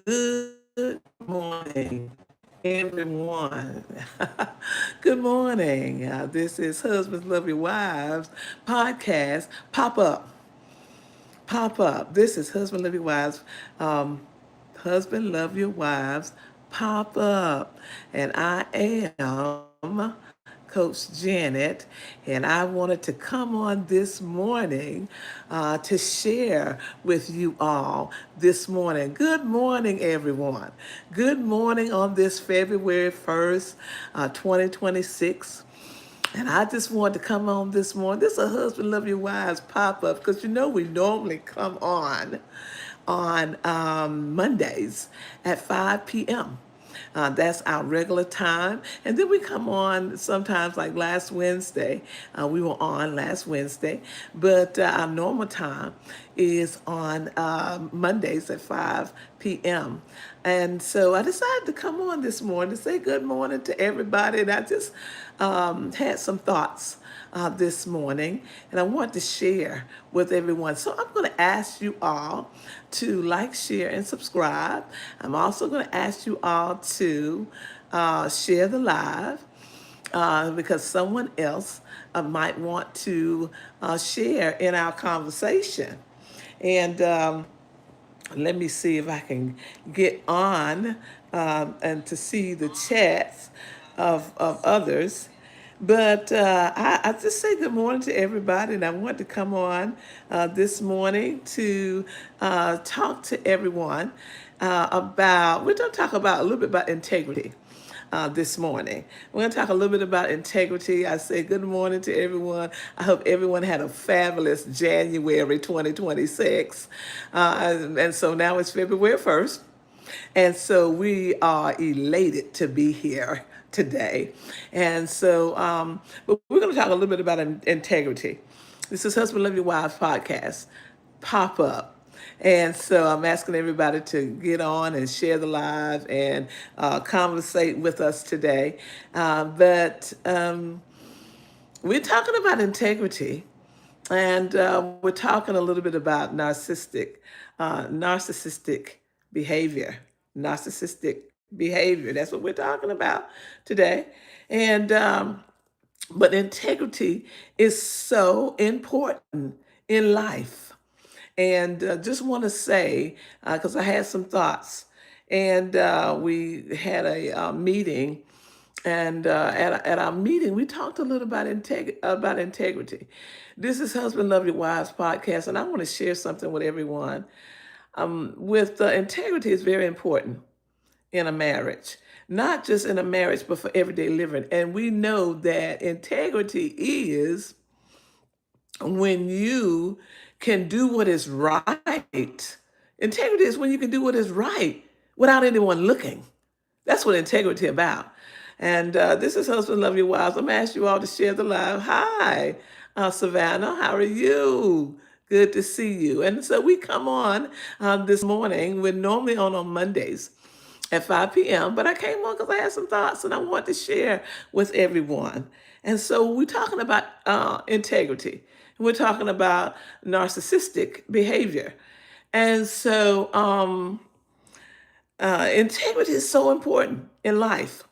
Good morning, everyone. Good morning. This is Husbands Love Your Wives podcast. Pop up. This is Husband Love Your Wives. Husband Love Your Wives pop up. And I am Coach Janet, and I wanted to come on this morning to share with you all this morning. Good morning, everyone. Good morning on this February 1st, 2026. And I just wanted to come on this morning. This is a Husband Love Your Wives pop up because we normally come on Mondays at 5 p.m. That's our regular time. And then we come on sometimes like last Wednesday. We were on last Wednesday. But our normal time is on Mondays at 5 p.m. And so I decided to come on this morning to say good morning to everybody. And I just had some thoughts this morning, and I want to share with everyone. So I'm going to ask you all to like, share, and subscribe. I'm also going to ask you all to share the live because someone else might want to share in our conversation. And let me see if I can get on and to see the chats of others. But I just say good morning to everybody, and I want to come on this morning to talk to everyone we're going to talk about a little bit about integrity this morning. We're going to talk a little bit about integrity. I say good morning to everyone. I hope everyone had a fabulous January 2026. And so now it's February 1st. And so we are elated to be here today. And so, but we're going to talk a little bit about integrity. This is Husband Love Your Wives podcast pop up. And so I'm asking everybody to get on and share the live and conversate with us today. But we're talking about integrity, and we're talking a little bit about narcissistic behavior. Narcissistic behavior. That's what we're talking about today. And but integrity is so important in life. And just want to say, because I had some thoughts, and we had a meeting, and at our meeting, we talked a little about integrity. This is Husband Love Your Wives podcast, and I want to share something with everyone. With integrity is very important in a marriage, not just in a marriage, but for everyday living. And we know that integrity is when you can do what is right. Integrity is when you can do what is right without anyone looking. That's what integrity about. And this is Husband Love Your Wives. I'm going to ask you all to share the live. Hi, Savannah. How are you? Good to see you. And so we come on this morning. We're normally on Mondays at 5 p.m., but I came on because I had some thoughts and I want to share with everyone. And so we're talking about integrity. We're talking about narcissistic behavior. And so integrity is so important in life.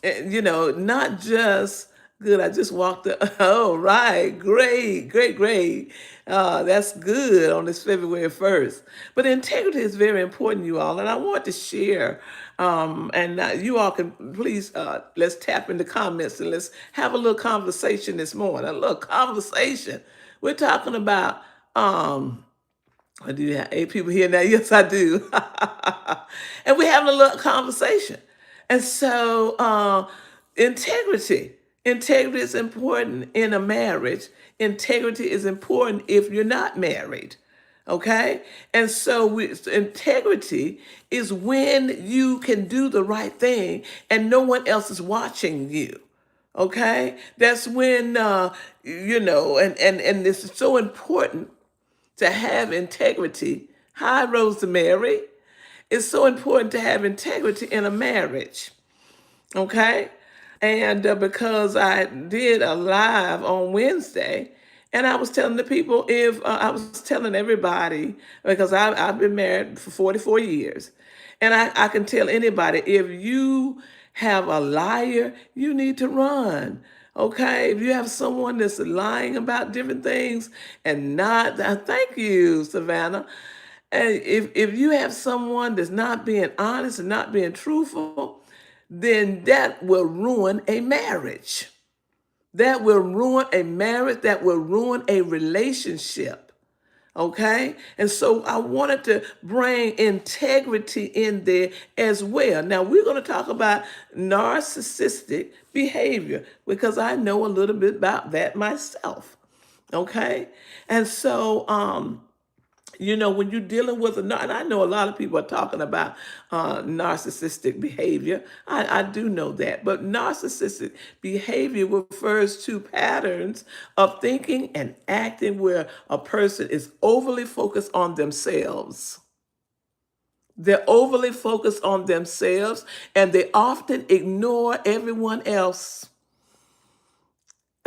Not just good. I just walked up. Oh, right. Great, great, great. That's good on this February 1st. But integrity is very important, you all. And I want to share. And you all can please, let's tap in the comments and let's have a little conversation this morning. A little conversation. We're talking about, do you have 8 people here now? Yes, I do. And we're having a little conversation. And so, integrity. Integrity is important in a marriage. Integrity is important if you're not married. Okay? And so, integrity is when you can do the right thing and no one else is watching you. Okay? That's when, and this is so important to have integrity. Hi, Rosemary. It's so important to have integrity in a marriage. Okay? And because I did a live on Wednesday, And I was telling the people, if I was telling everybody, because I've been married for 44 years, and I can tell anybody, if you have a liar, you need to run. Okay, if you have someone that's lying about different things and not, thank you, Savannah. And if you have someone that's not being honest and not being truthful, then that will ruin a marriage. That will ruin a marriage, that will ruin a relationship. Okay? And so I wanted to bring integrity in there as well. Now we're going to talk about narcissistic behavior because I know a little bit about that myself. Okay? And so when you're dealing with and I know a lot of people are talking about narcissistic behavior. I do know that. But narcissistic behavior refers to patterns of thinking and acting where a person is overly focused on themselves. They're overly focused on themselves and they often ignore everyone else.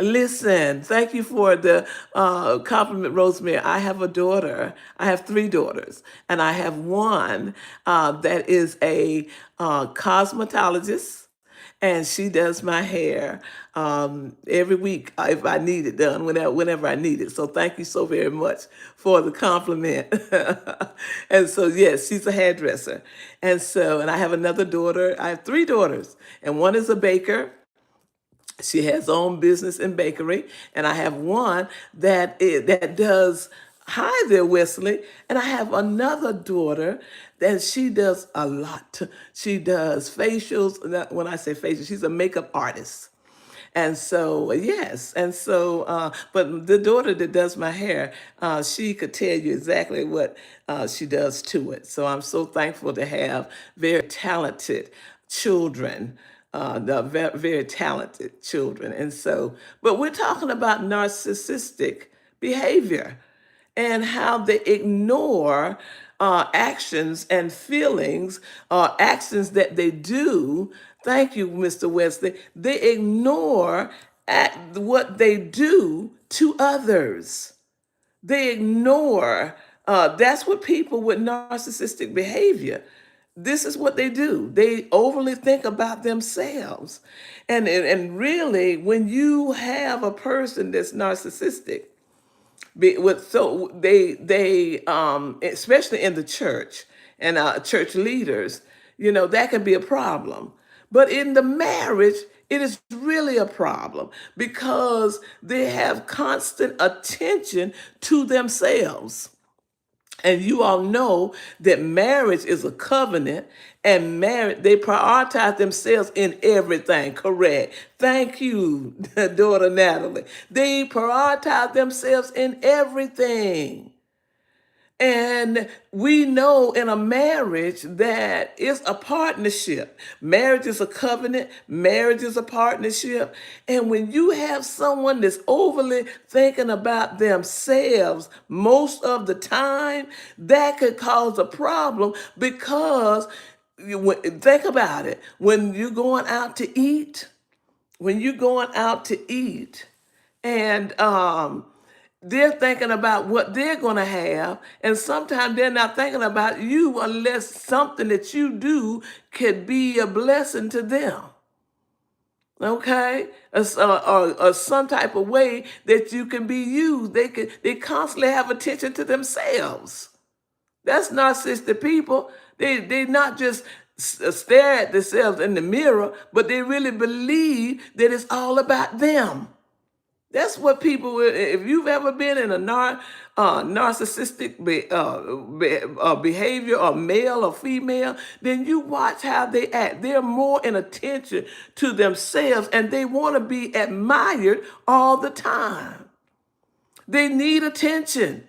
Listen, thank you for the compliment, Rosemary. I have a daughter. I have three daughters, and I have one that is a cosmetologist, and she does my hair every week if I need it done, whenever I need it. So thank you so very much for the compliment. And so, yes, she's a hairdresser. And I have another daughter. I have three daughters, and one is a baker. She has her own business in bakery, and I have one that does. Hi there, Wesley. And I have another daughter that she does a lot. She does facials. When I say facial, she's a makeup artist. And so, yes. But the daughter that does my hair, she could tell you exactly what she does to it. So I'm so thankful to have very talented children, the very talented children. But we're talking about narcissistic behavior and how they ignore actions and feelings, actions that they do. Thank you, Mr. Wesley. They ignore what they do to others. They ignore. That's what people with narcissistic behavior. This is what they do. They overly think about themselves, and really, when you have a person that's narcissistic, especially in the church and church leaders, that can be a problem. But in the marriage, it is really a problem because they have constant attention to themselves. And you all know that marriage is a covenant, and marriage, they prioritize themselves in everything, correct? Thank you, daughter Natalie. They prioritize themselves in everything. And we know in a marriage that it's a partnership. Marriage is a covenant. Marriage is a partnership. And when you have someone that's overly thinking about themselves most of the time, that could cause a problem because think about it. When you're going out to eat, and they're thinking about what they're going to have, and sometimes they're not thinking about you unless something that you do could be a blessing to them. Okay, or some type of way that you can be used. They constantly have attention to themselves. That's narcissistic people. They not just stare at themselves in the mirror, but they really believe that it's all about them. That's what people. If you've ever been in a narcissistic behavior, or male or female, then you watch how they act. They're more in attention to themselves, and they want to be admired all the time. They need attention.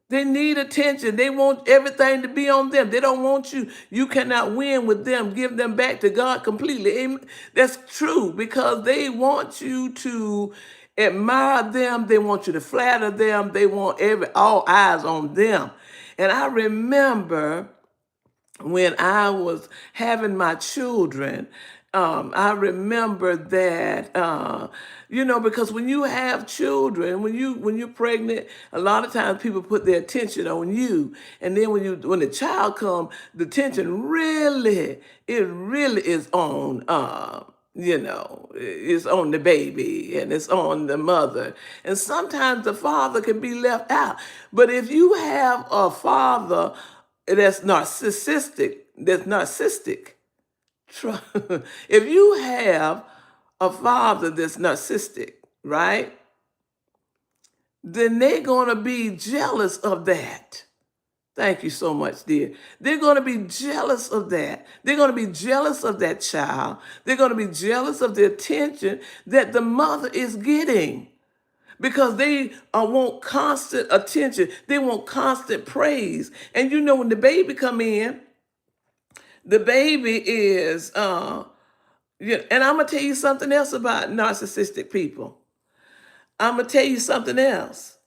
They need attention. They want everything to be on them. They don't want you. You cannot win with them. Give them back to God completely. Amen. That's true because they want you to admire them. They want you to flatter them. They want all eyes on them. And I remember when I was having my children, I remember that because when you have children, when you're pregnant, a lot of times people put their attention on you, and then when the child comes, the attention really is on. It's on the baby and it's on the mother. And sometimes the father can be left out. But if you have a father that's narcissistic, if you have a father that's narcissistic, right, then they're going to be jealous of that. Thank you so much, dear. They're going to be jealous of that. They're going to be jealous of that child. They're going to be jealous of the attention that the mother is getting because they want constant attention. They want constant praise. And when the baby come in, the baby is, and I'm going to tell you something else about narcissistic people. I'm going to tell you something else.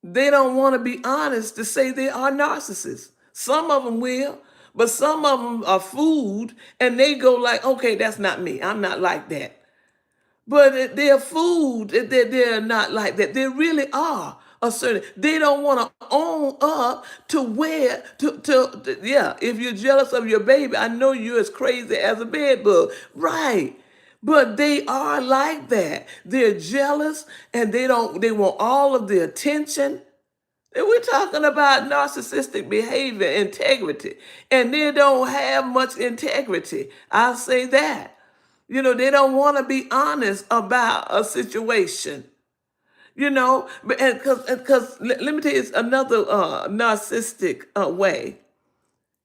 They don't want to be honest to say they are narcissists. Some of them will, but some of them are fooled and they go like, okay, that's not me. I'm not like that. But they're fooled. They're not like that. They really are a certain. They don't want to own up to yeah. If you're jealous of your baby, I know you're as crazy as a bed bug, right? But they are like that. They're jealous and they don't. They want all of the attention. And we're talking about narcissistic behavior, integrity, and they don't have much integrity. I'll say that. They don't want to be honest about a situation. But because let me tell you another narcissistic way.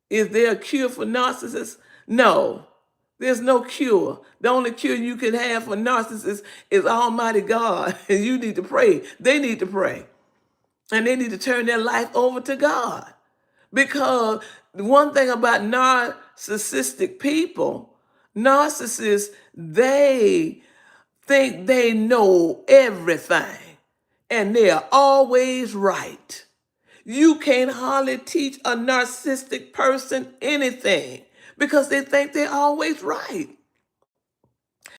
Is there a cure for narcissists? No, there's no cure. The only cure you can have for narcissists is Almighty God, and you need to pray. They need to pray, and they need to turn their life over to God. Because one thing about narcissistic people, narcissists, they think they know everything and they are always right. You can't hardly teach a narcissistic person anything because they think they're always right.